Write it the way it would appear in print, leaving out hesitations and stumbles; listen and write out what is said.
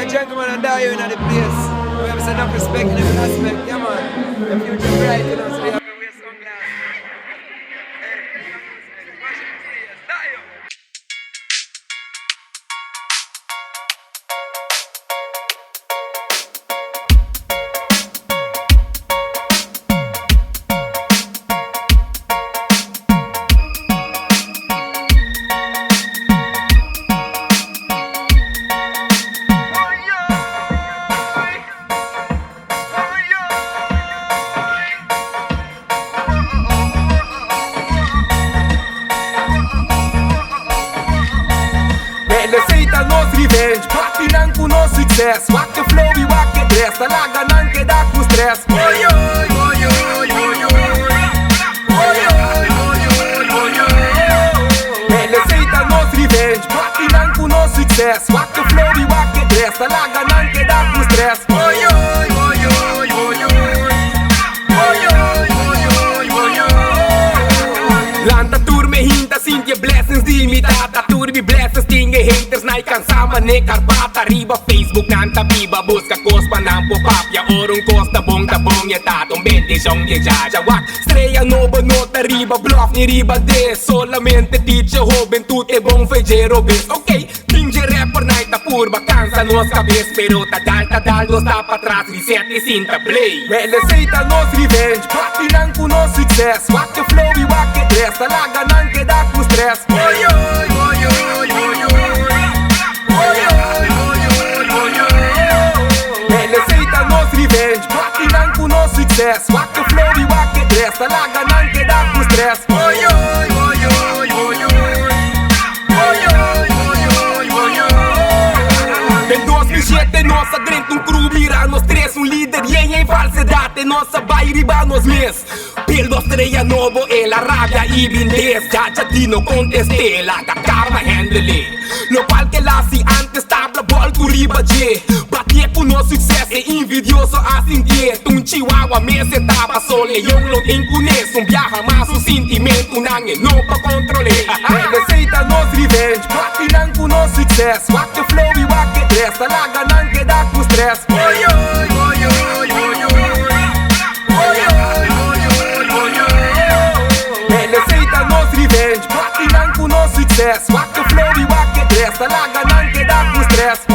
gentlemen and die in the place. We have enough respect in every aspect. Yeah, man. The future bright, you know, so we have to wear sunglasses. Revenge, patinang kuno success. Wak the flow, we wak the dress. Talaga nang kedak mo stress. Oy, oy, oy, oy, oy, oy, oy, oy, Satan knows revenge, patinang kuno success. Wak the flow, we wak the dress. Talaga nang kedak mo stress. Oy, oy, oy, oy, oy, oy, Lanta tour me hinta Cynthia blessings di imitata. Tour vi blessings tinge haters na ikansama ni Karpata. Riba Facebook nanta viva busca cospa ng pop-up. Ya orong costa bong tabong ya tatong bendisyong ya jaja. Wak strella nobo nota riba bluff ni riba de. Solamente teacher joven tute bong fejero bis. Okay, tinge rapper na itapur vacanza nos cabez. Pero tadal dos tapa atrás reset ni cinta play. Well, Satan knows revenge, patinang kuno success. Wak the flow, we wak the dress. Talaga nang kedak mo stress. Oy, oy, oy, oy, oy, oy. Satan knows revenge, patinang kuno success. Wak the flow, we wak the dress. Talaga nang kedak mo stress. Oy, oy, oy, oy, oy, Del 2007 nossa grande crew vira nos três. Líder e em falsidade nossa vai riba nos mês. Pelo estrella novo e la rabia e vindez. Ya ti no contesté, la karma handle. Lo cual que la si antes tabla bol tu riba je. Batie puno success e invidioso assim die. Tung chihuahua me se tapa sole. Yung lo incunes, un viaja más un sentimento nange no pa controle. The Satan knows revenge, patinang kuno success. Wak the flow, we wak the dress. Talaga nang kedak mo stress. Oy, oy, oy, oy, oy, Satan knows revenge, patinang kuno success. Wak the flow, we wak the dress. Talaga nang kedak mo stress.